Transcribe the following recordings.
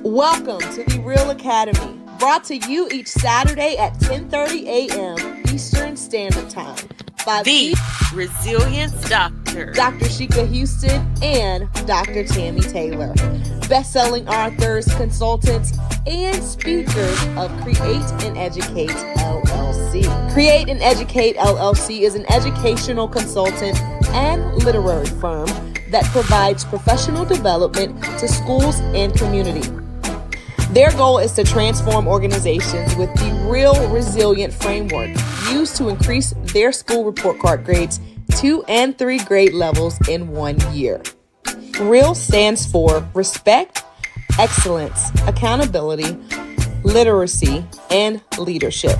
Welcome to the Real Academy, brought to you each Saturday at 10:30 a.m. Eastern Standard Time by the Resilience DoctHers, Dr. Sheikah Houston and Dr. Tammy Taylor, best-selling authors, consultants, and speakers of Create and Educate LLC. Create and Educate LLC is an educational consultant and literary firm that provides professional development to schools and community. Their goal is to transform organizations with the REALL resilient framework used to increase their school report card grades 2 and 3 grade levels in 1 year. REALL stands for Respect, Excellence, Accountability, Literacy, and Leadership.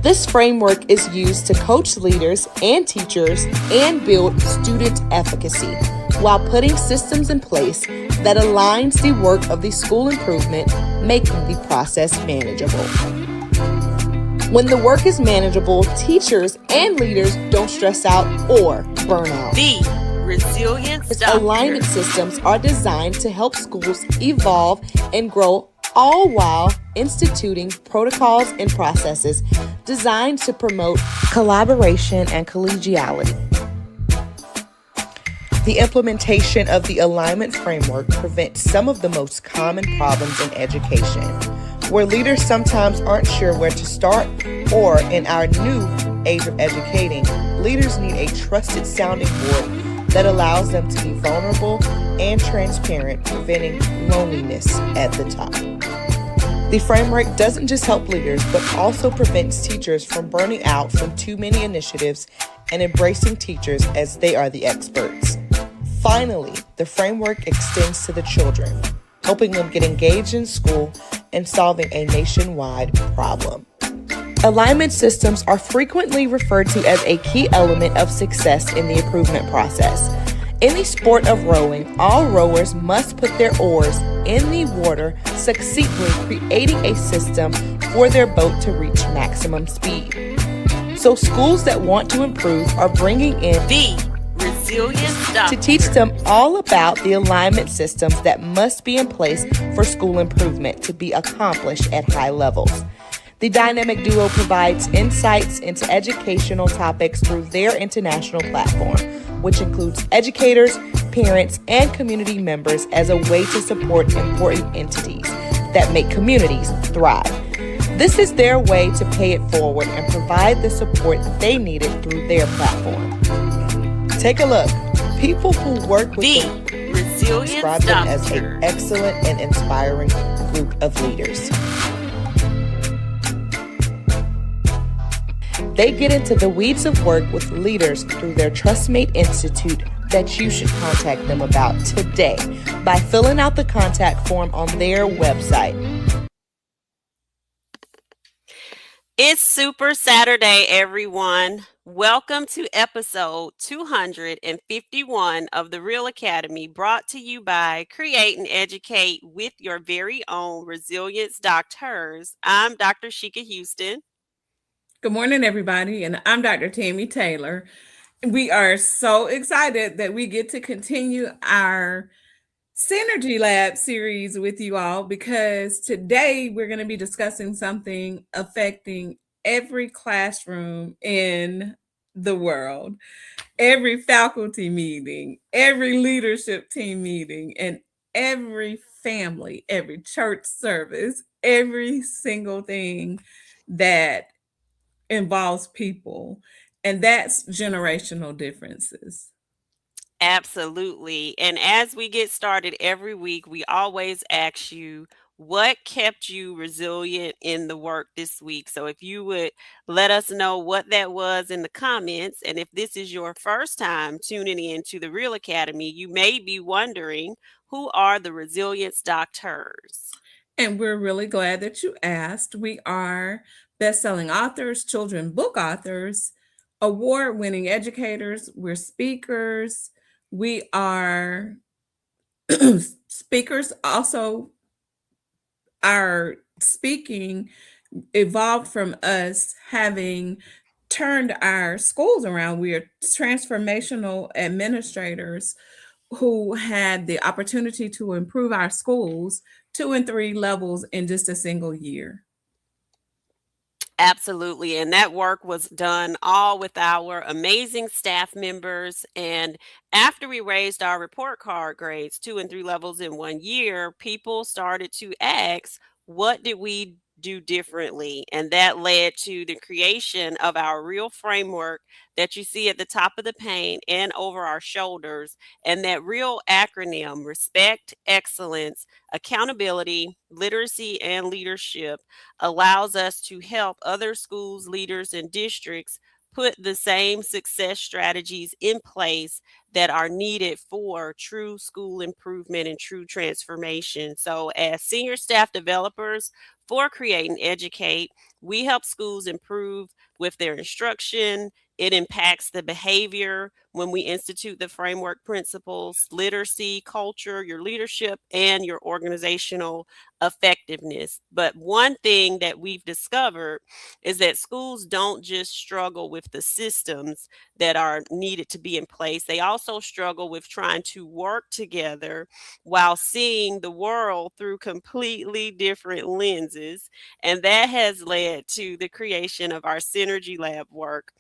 This framework is used to coach leaders and teachers and build student efficacy while putting systems in place that aligns the work of the school improvement, making the process manageable. When the work is manageable, teachers and leaders don't stress out or burn out. The Resilience DoctHers. Alignment systems are designed to help schools evolve and grow, all while instituting protocols and processes designed to promote collaboration and collegiality. The implementation of the alignment framework prevents some of the most common problems in education, where leaders sometimes aren't sure where to start, or in our new age of educating, leaders need a trusted sounding board that allows them to be vulnerable and transparent, preventing loneliness at the top. The framework doesn't just help leaders, but also prevents teachers from burning out from too many initiatives and embracing teachers as they are the experts. Finally, the framework extends to the children, helping them get engaged in school and solving a nationwide problem. Alignment systems are frequently referred to as a key element of success in the improvement process. In the sport of rowing, all rowers must put their oars in the water, succinctly creating a system for their boat to reach maximum speed. So schools that want to improve are bringing in the Resilience DoctHers to teach them all about the alignment systems that must be in place for school improvement to be accomplished at high levels. The dynamic duo provides insights into educational topics through their international platform, which includes educators, parents, and community members as a way to support important entities that make communities thrive. This is their way to pay it forward and provide the support they needed through their platform. Take a look. People who work with the Resilience describe them as an DoctHers. excellent and inspiring group of leaders. They get into the weeds of work with leaders through their TrustMate Institute that you should contact them about today by filling out the contact form on their website. It's Super Saturday, everyone. Welcome to episode 251 of the Real Academy, brought to you by Create and Educate with your very own Resilience DoctHers. I'm Dr. Sheikah Houston. Good morning, everybody, and I'm Dr. Tammy Taylor. We are so excited that we get to continue our Synergy Lab series with you all, because today we're going to be discussing something affecting every classroom in the world, every faculty meeting, every leadership team meeting, and every family, every church service, every single thing that involves people, and that's generational differences. Absolutely. And as we get started every week, we always ask you, what kept you resilient in the work this week? So if you would let us know what that was in the comments, and if this is your first time tuning in to the Real Academy, you may be wondering, who are the Resilience DoctHers? And we're really glad that you asked. We are best-selling authors, children book authors, award-winning educators. We're speakers. We are speakers. Also, our speaking evolved from us having turned our schools around. We are transformational administrators who had the opportunity to improve our schools two and three levels in just a single year. Absolutely. And that work was done all with our amazing staff members. And after we raised our report card grades, two and three levels in 1 year, people started to ask, what did we do differently? And that led to the creation of our real framework that you see at the top of the pane and over our shoulders. And that real acronym: respect, excellence, accountability, literacy, and leadership, allows us to help other schools, leaders, and districts put the same success strategies in place that are needed for true school improvement and true transformation. So, as senior staff developers for Create and Educate, we help schools improve with their instruction. It impacts the behavior when we institute the framework principles: literacy, culture, your leadership, and your organizational effectiveness. But one thing that we've discovered is that schools don't just struggle with the systems that are needed to be in place, they also struggle with trying to work together while seeing the world through completely different lenses. And that has led to the creation of our Synergy Lab work,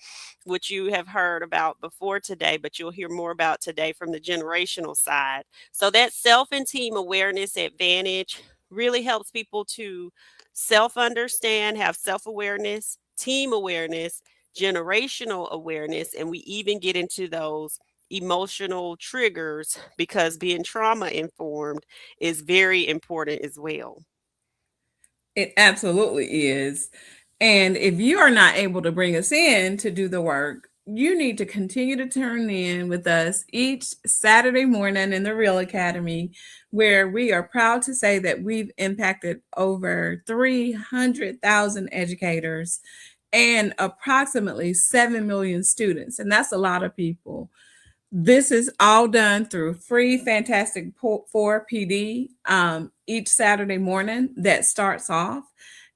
which you have heard about before today, but you'll hear more about today from the generational side. So that self and team awareness advantage really helps people to self understand, have self awareness, team awareness, generational awareness, and we even get into those emotional triggers because being trauma informed is very important as well. It absolutely is. And if you are not able to bring us in to do the work, you need to continue to turn in with us each Saturday morning in the Real Academy, where we are proud to say that we've impacted over 300,000 educators and approximately 7 million students. And that's a lot of people. This is all done through free Fantastic Four PD each Saturday morning that starts off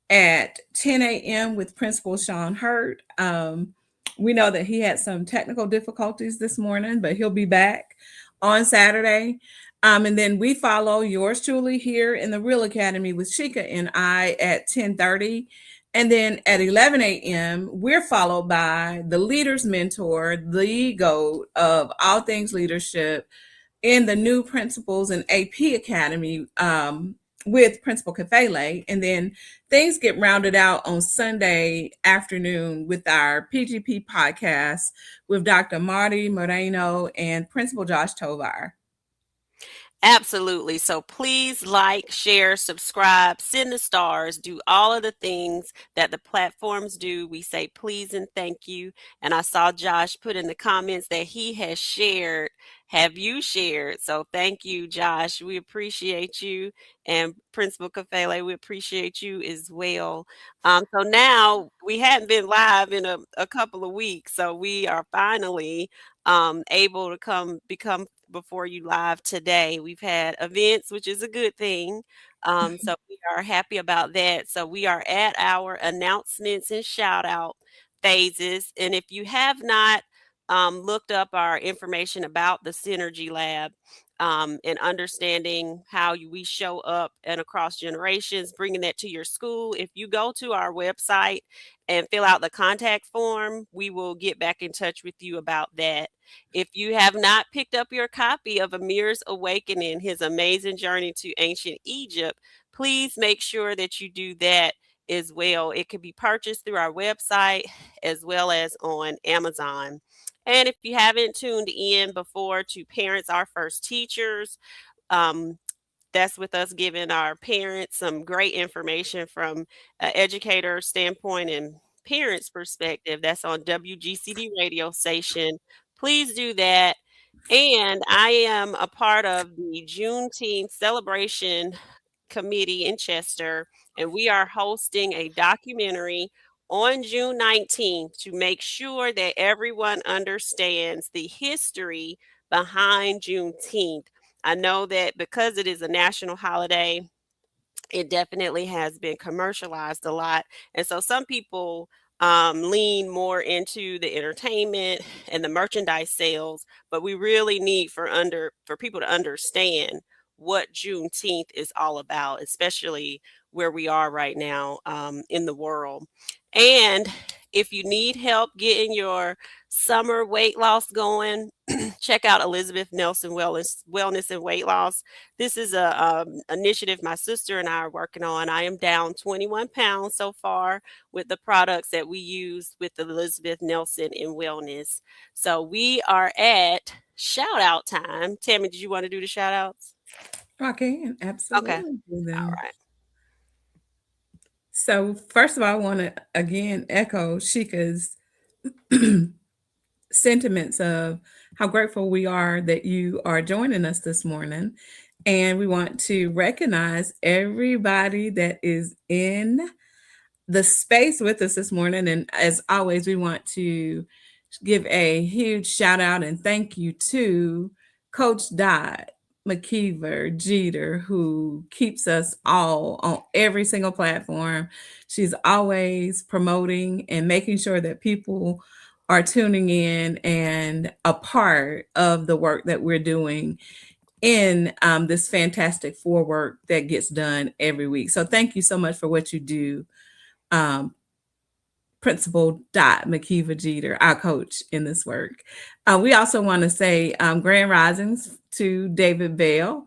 at 10 a.m. with Principal Sean Hurt. We know that he had some technical difficulties this morning, but he'll be back on Saturday. And then we follow yours truly here in the Real Academy with Shika and I at 10:30. And then at 11 a.m., we're followed by the leader's mentor, the GOAT of all things leadership in the new Principals and AP Academy with Principal Kafele. And then things get rounded out on Sunday afternoon with our PGP podcast with Dr. Marty Moreno and Principal Josh Tovar. Absolutely. So please like, share, subscribe, send the stars, do all of the things that the platforms do. We say please and thank you. And I saw Josh put in the comments that he has shared. Have you shared? So thank you, Josh. We appreciate you. And Principal Kafele, we appreciate you as well. So now we hadn't been live in a couple of weeks. So we are finally able to become before you live today. We've had events, which is a good thing. So we are happy about that. So we are at our announcements and shout out phases. And if you have not looked up our information about the Synergy Lab, and understanding how we show up and across generations, bringing that to your school. If you go to our website and fill out the contact form, we will get back in touch with you about that. If you have not picked up your copy of Amir's Awakening, his amazing journey to ancient Egypt, please make sure that you do that as well. It can be purchased through our website as well as on Amazon. And if you haven't tuned in before to Parents Our First Teachers, um, that's with us giving our parents some great information from an educator standpoint and parents perspective. That's on WGCD radio station. Please do that. And I am a part of the Juneteenth celebration committee in Chester, and we are hosting a documentary on June 19th to make sure that everyone understands the history behind Juneteenth. I know that because it is a national holiday, it definitely has been commercialized a lot. And so some people lean more into the entertainment and the merchandise sales, but we really need for people to understand what Juneteenth is all about, especially where we are right now in the world. And if you need help getting your summer weight loss going, check out Elizabeth Nelson Wellness and Weight Loss. This is a initiative my sister and I are working on. I am down 21 pounds so far with the products that we use with Elizabeth Nelson in Wellness. So we are at shout out time. Tammy, did you want to do the shout outs? I can Okay. absolutely do All them. right. So, first of all, I want to again echo Shika's sentiments of how grateful we are that you are joining us this morning. And we want to recognize everybody that is in the space with us this morning. And as always, we want to give a huge shout out and thank you to Coach Dot McKeever Jeter, who keeps us all on every single platform. She's always promoting and making sure that people are tuning in and a part of the work that we're doing in this fantastic work that gets done every week. So thank you so much for what you do, um, Principal Dot McKeever Jeter, our coach in this work. We also want to say grand risings to David Bell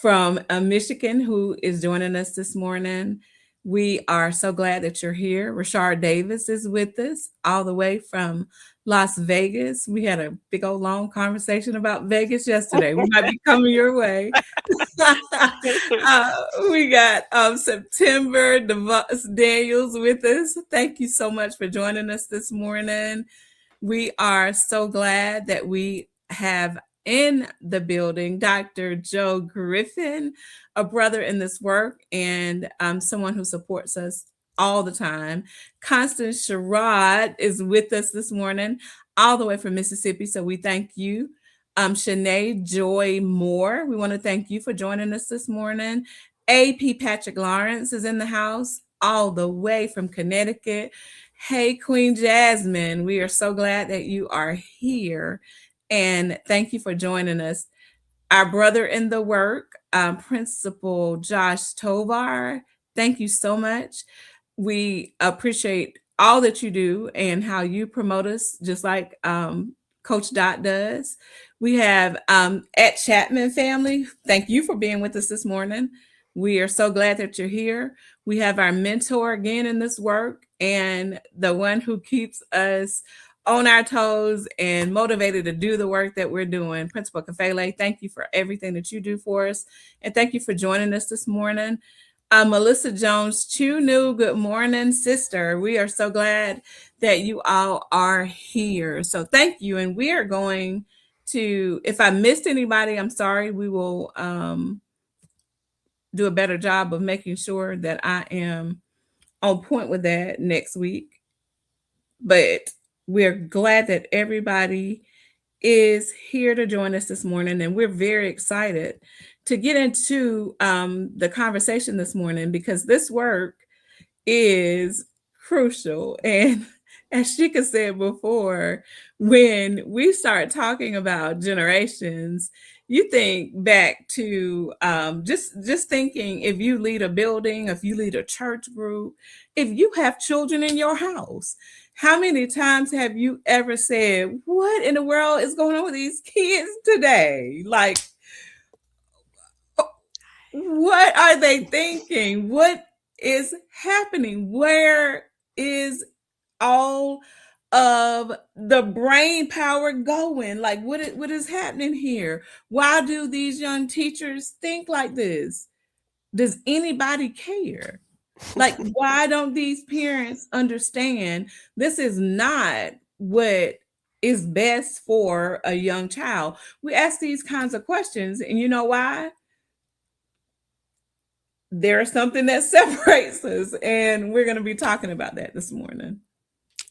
from Michigan, who is joining us this morning. We are so glad that you're here. Rashard Davis is with us all the way from Las Vegas. We had a big old long conversation about Vegas yesterday. We might be coming your way. uh, we got September Daniels with us. Thank you so much for joining us this morning. We are so glad that we have in the building Dr. Joe Griffin, a brother in this work and someone who supports us all the time. Constance Sherrod is with us this morning, all the way from Mississippi. So we thank you. Shanae Joy Moore, we want to thank you for joining us this morning. AP Patrick Lawrence is in the house, all the way from Connecticut. Hey, Queen Jasmine, we are so glad that you are here. And thank you for joining us. Our brother in the work, Principal Josh Tovar, thank you so much. We appreciate all that you do and how you promote us, just like Coach Dot does. We have at Chapman family, thank you for being with us this morning. We are so glad that you're here. We have our mentor again in this work and the one who keeps us on our toes and motivated to do the work that we're doing. Principal Kafele, thank you for everything that you do for us. And thank you for joining us this morning. Melissa Jones Chunu, good morning, sister. We are so glad that you all are here. So thank you. And we are going to, if I missed anybody, I'm sorry. We will do a better job of making sure that I am on point with that next week. But we're glad that everybody is here to join us this morning, and we're very excited to get into the conversation this morning because this work is crucial. And as Shika said before, when we start talking about generations, you think back to just thinking if you lead a building, if you lead a church group, if you have children in your house, how many times have you ever said, what in the world is going on with these kids today? Like, what are they thinking? What is happening? Where is all of the brain power going? Like, what is happening here? Why do these young teachers think like this? Does anybody care? Like, why don't these parents understand this is not what is best for a young child? We ask these kinds of questions, and you know why? There's something that separates us, and we're going to be talking about that this morning.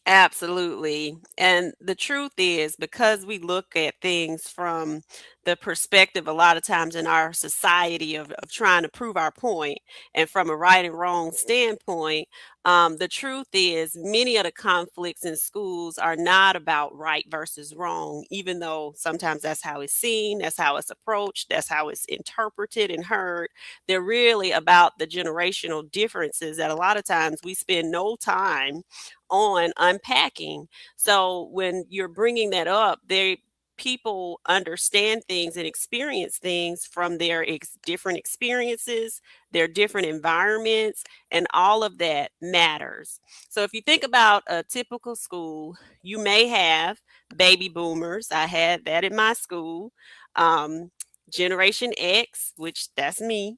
Absolutely. And the truth is, because we look at things from the perspective a lot of times in our society of trying to prove our point and from a right and wrong standpoint, the truth is, many of the conflicts in schools are not about right versus wrong, even though sometimes that's how it's seen, that's how it's approached, that's how it's interpreted and heard. They're really about the generational differences that a lot of times we spend no time on unpacking. So when you're bringing that up, people understand things and experience things from their different experiences, their different environments, and all of that matters. So if you think about a typical school, you may have baby boomers. I had that in my school. Um, Generation X, which that's me.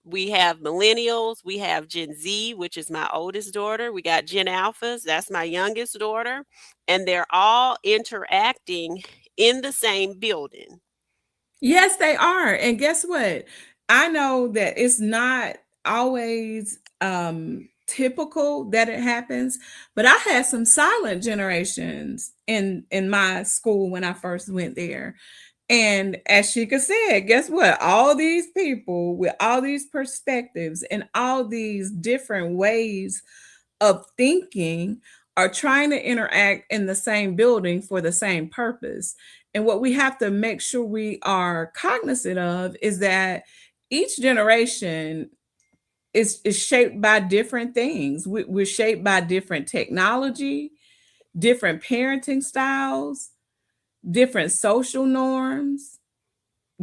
We have millennials, we have Gen Z, which is my oldest daughter. We got Gen Alphas, that's my youngest daughter. And they're all interacting in the same building. Yes, they are. And guess what? I know that it's not always typical that it happens, but I had some silent generations in my school when I first went there. And as Sheikah said, guess what? All these people with all these perspectives and all these different ways of thinking are trying to interact in the same building for the same purpose. And what we have to make sure we are cognizant of is that each generation is shaped by different things. We're shaped by different technology, different parenting styles, different social norms,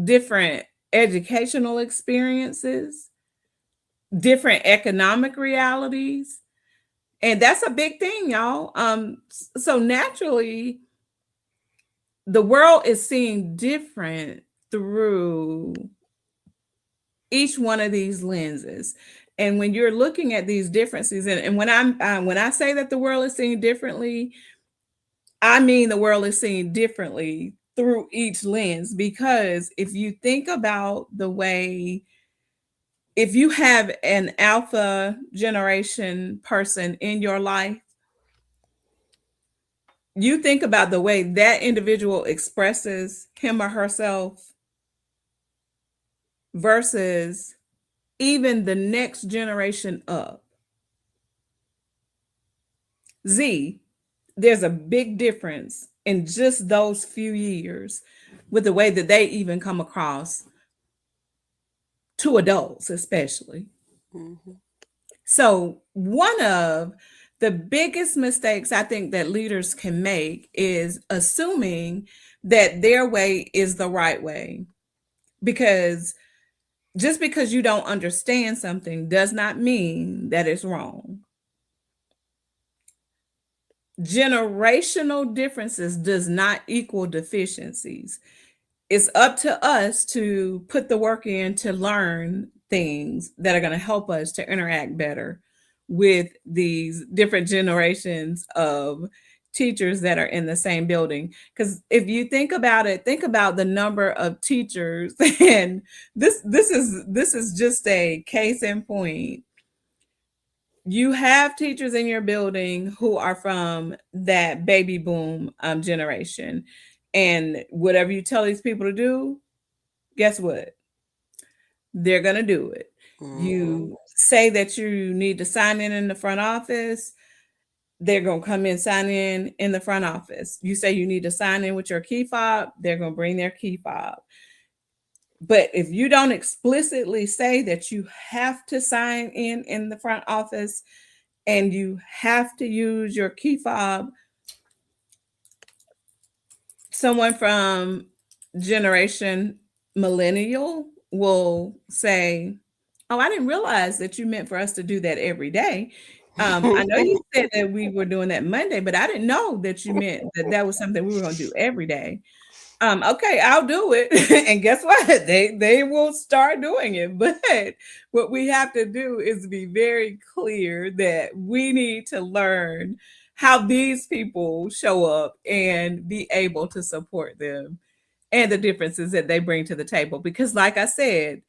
different educational experiences, different economic realities. And that's a big thing, y'all. So naturally, the world is seeing different through each one of these lenses. And when you're looking at these differences, and when I say that the world is seeing differently, I mean the world is seeing differently through each lens. Because if you think about the way, if you have an alpha generation person in your life, you think about the way that individual expresses him or herself versus even the next generation up. Z, there's a big difference in just those few years with the way that they even come across to adults, especially. Mhm. So, one of the biggest mistakes I think that leaders can make is assuming that their way is the right way. Because just because you don't understand something does not mean that it's wrong. Generational differences does not equal deficiencies. It's up to us to put the work in to learn things that are going to help us to interact better with these different generations of teachers that are in the same building. Because if you think about it, think about the number of teachers, and this is just a case in point. You have teachers in your building who are from that baby boom generation, and whatever you tell these people to do, guess what? They're going to do it. Mhm. You say that you need to sign in the front office, they're going to come in, sign in the front office. You say you need to sign in with your key fob, they're going to bring their key fob. But if you don't explicitly say that you have to sign in the front office and you have to use your key fob, someone from generation millennial will say, "Oh, I didn't realize that you meant for us to do that every day. I know you said that we were doing that Monday, but I didn't know that you meant that that was something we were going to do every day." Okay, I'll do it. And guess what? They will start doing it. But what we have to do is be very clear that we need to learn how these people show up and be able to support them and the differences that they bring to the table. Because, like I said,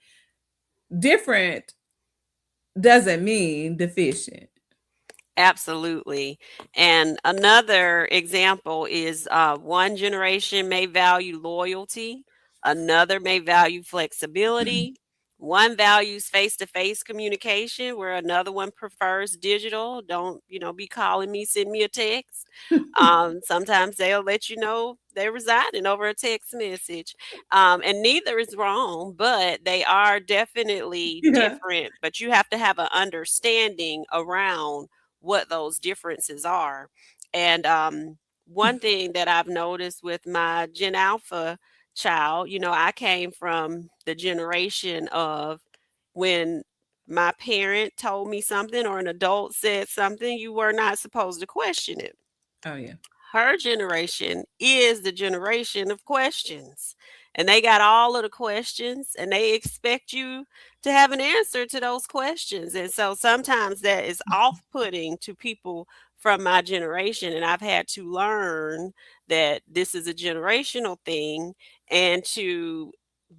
different doesn't mean deficient. Absolutely. And another example is one generation may value loyalty, another may value flexibility. One values face to face communication, where another one prefers digital. Don't, be calling me, send me a text. Sometimes they'll let you know they're residing over a text message. And neither is wrong, but they are definitely Yeah. different. But you have to have an understanding around what those differences are. And one thing that I've noticed with my Gen Alpha child, I came from the generation of when my parent told me something or an adult said something, you were not supposed to question it. Oh yeah. Her generation is the generation of questions. And they got all of the questions and they expect you to have an answer to those questions. And so sometimes that is off putting to people from my generation. And I've had to learn that this is a generational thing and to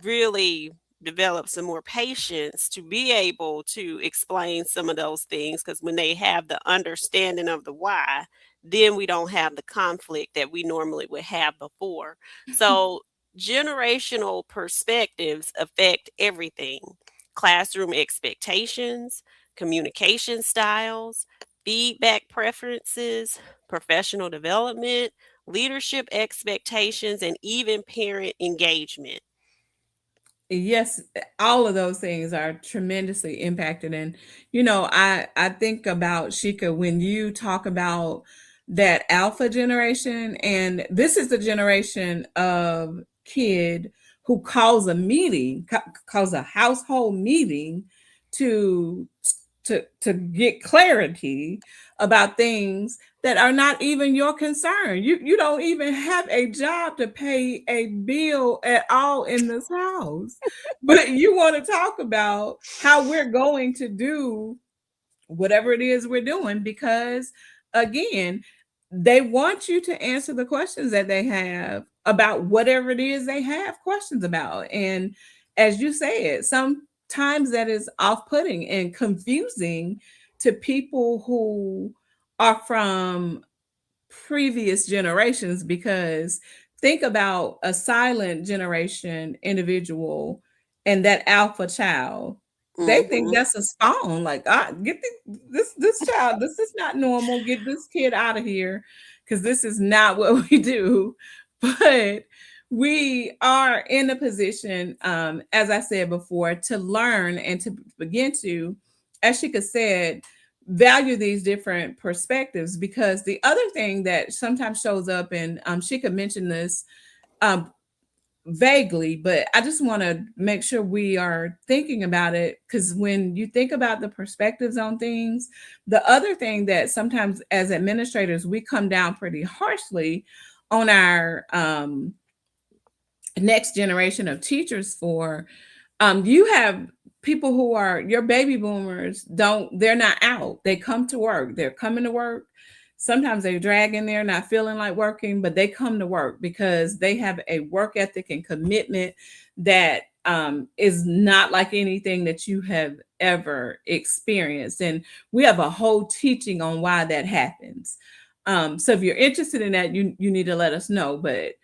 really develop some more patience to be able to explain some of those things. Because when they have the understanding of the why, then we don't have the conflict that we normally would have before. So, generational perspectives affect everything: classroom expectations, communication styles, feedback preferences, professional development, leadership expectations, and even parent engagement. Yes, all of those things are tremendously impacted. And I think about Shika when you talk about that alpha generation, and this is the generation of kid who calls a meeting, calls a household meeting to to get clarity about things that are not even your concern. You don't even have a job to pay a bill at all in this house. But you want to talk about how we're going to do whatever it is we're doing because again, they want you to answer the questions that they have about whatever it is they have questions about. And as you said, sometimes that is off-putting and confusing to people who are from previous generations because think about a silent generation individual and that alpha child. They think Mhm. that's a spawn. Like, get this child. This is not normal. Get this kid out of here, because this is not what we do. But we are in a position, as I said before, to learn and to begin to, as Shika said, value these different perspectives because the other thing that sometimes shows up and Shika mentioned this um, vaguely, but I just want to make sure we are thinking about it because when you think about the perspectives on things, the other thing that sometimes as administrators we come down pretty harshly on our next generation of teachers for you have people who are your baby boomers they're not out, they come to work, they're coming to work, sometimes they drag in there not feeling like working, but they come to work because they have a work ethic and commitment that is not like anything that you have ever experienced, and we have a whole teaching on why that happens. So if you're interested in that, you need to let us know. But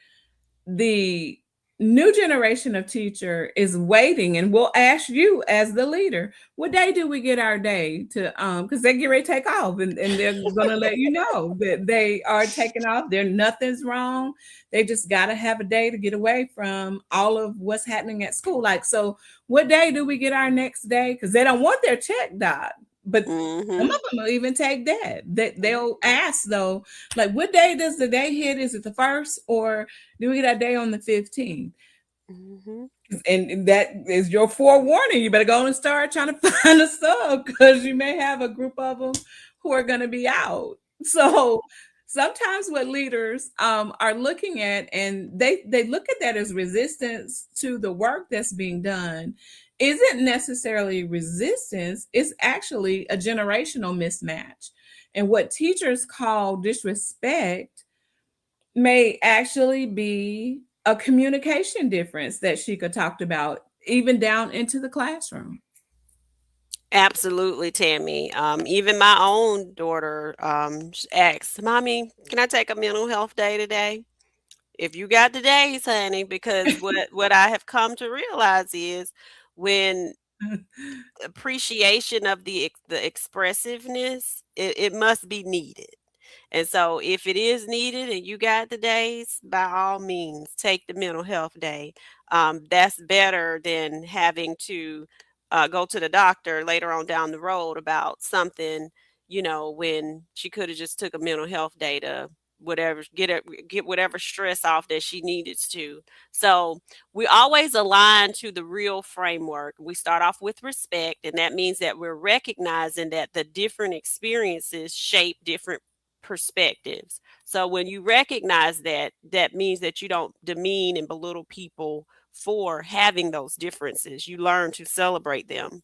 the new generation of teacher is waiting and will ask you as the leader, what day do we get our day to because they get ready to take off, and they're gonna let you know that they are taking off, there nothing's wrong, they just gotta have a day to get away from all of what's happening at school. Like, so what day do we get our next day, because they don't want their check dot, but some Mhm. of them will even take that they'll ask though, like, what day does the day hit, is it the first or do we get our day on the 15th? Mhm. And that is your forewarning. You better go and start trying to find a sub because you may have a group of them who are going to be out. So sometimes what leaders are looking at, and they look at that as resistance to the work that's being done, isn't necessarily resistance. It's actually a generational mismatch. And what teachers call disrespect may actually be a communication difference that Shika talked about, even down into the classroom. Absolutely, Tammy. Even my own daughter asked, "Mommy, can I take a mental health day today?" If you got the days, honey, because what I have come to realize is when appreciation of the expressiveness, it must be needed. And so if it is needed and you got the days, by all means, take the mental health day. That's better than having to go to the doctor later on down the road about something, when she could have just took a mental health day to whatever get whatever stress off that she needed to. So we always align to the real framework. We start off with respect, and that means that we're recognizing that the different experiences shape different perspectives. So when you recognize that, that means that you don't demean and belittle people for having those differences. You learn to celebrate them.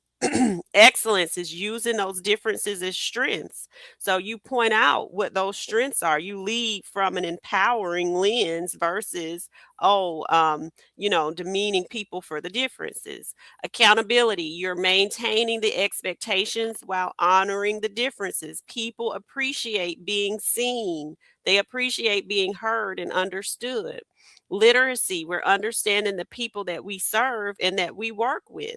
Excellence is using those differences as strengths. So you point out what those strengths are. You lead from an empowering lens versus, demeaning people for the differences. Accountability, you're maintaining the expectations while honoring the differences. People appreciate being seen, they appreciate being heard and understood. Literacy, we're understanding the people that we serve and that we work with.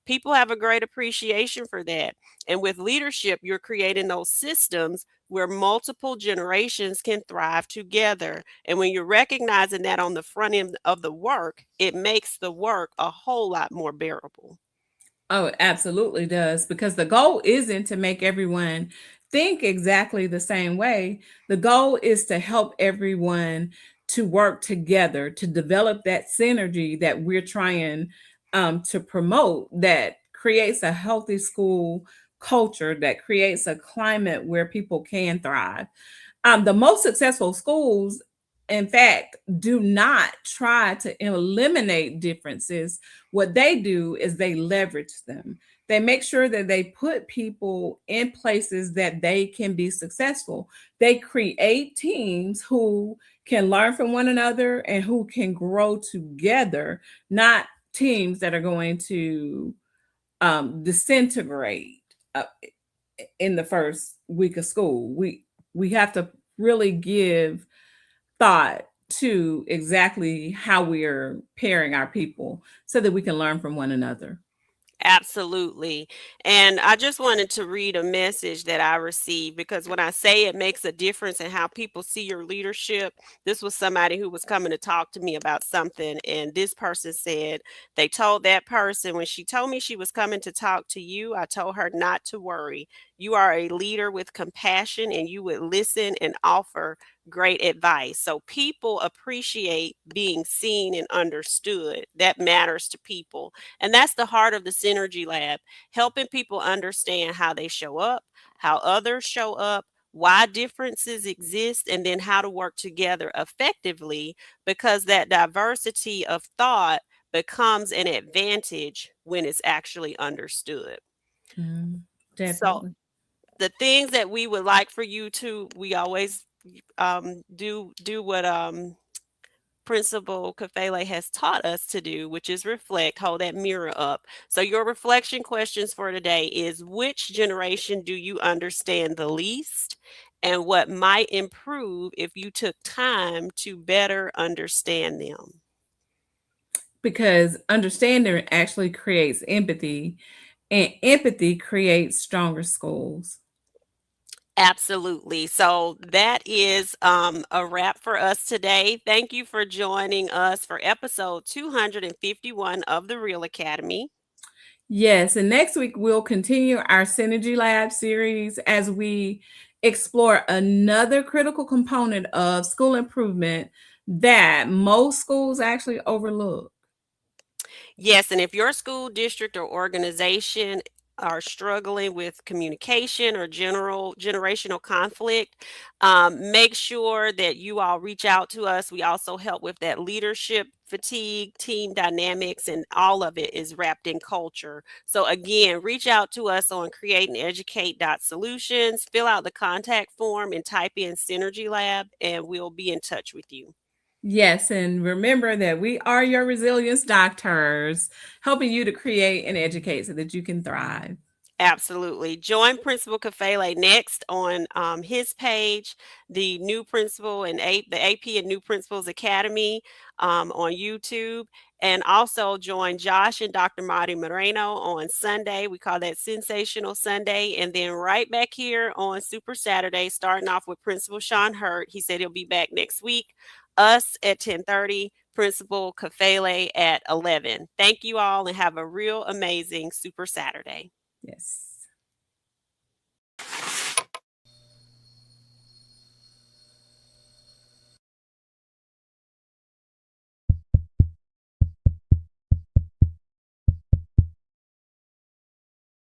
People have a great appreciation for that. And with leadership, you're creating those systems where multiple generations can thrive together. And when you're recognizing that on the front end of the work, it makes the work a whole lot more bearable. Oh, it absolutely does. Because the goal isn't to make everyone think exactly the same way. The goal is to help everyone to work together to develop that synergy that we're trying to promote, that creates a healthy school culture, that creates a climate where people can thrive. The most successful schools, in fact, do not try to eliminate differences. What they do is they leverage them. They make sure that they put people in places that they can be successful. They create teams who can learn from one another and who can grow together, not teams that are going to disintegrate in the first week of school. We have to really give thought to exactly how we're pairing our people so that we can learn from one another. Absolutely. And I just wanted to read a message that I received because when I say it makes a difference in how people see your leadership, this was somebody who was coming to talk to me about something. And this person said they told that person, when she told me she was coming to talk to you, I told her not to worry. You are a leader with compassion and you would listen and offer great advice. So people appreciate being seen and understood. That matters to people. And that's the heart of the Synergy Lab, helping people understand how they show up, how others show up, why differences exist, and then how to work together effectively because that diversity of thought becomes an advantage when it's actually understood. Mm, So, definitely. the things that we would like for you to, we always do what Principal Kafele has taught us to do, which is reflect, hold that mirror up. So your reflection questions for today is which generation do you understand the least? And what might improve if you took time to better understand them? Because understanding actually creates empathy, and empathy creates stronger schools. Absolutely. So that is a wrap for us today. Thank you for joining us for episode 251 of the Real Academy. Yes, and next week we'll continue our Synergy Lab series as we explore another critical component of school improvement that most schools actually overlook. Yes, and if your school district or organization are struggling with communication or general generational conflict, make sure that you all reach out to us. We also help with that leadership fatigue, team dynamics, and all of it is wrapped in culture. So again, reach out to us on createandeducate.solutions, fill out the contact form and type in Synergy Lab, and we'll be in touch with you. Yes, and remember that we are your resilience doctors, helping you to create and educate so that you can thrive. Absolutely. Join Principal Kafele next on his page, the New Principal and the AP and New Principals Academy on YouTube. And also join Josh and Dr. Marty Moreno on Sunday. We call that Sensational Sunday. And then right back here on Super Saturday, starting off with Principal Sean Hurt. He said he'll be back next week. Us at 10:30, Principal Kafele at 11. Thank you all and have a real amazing Super Saturday. Yes.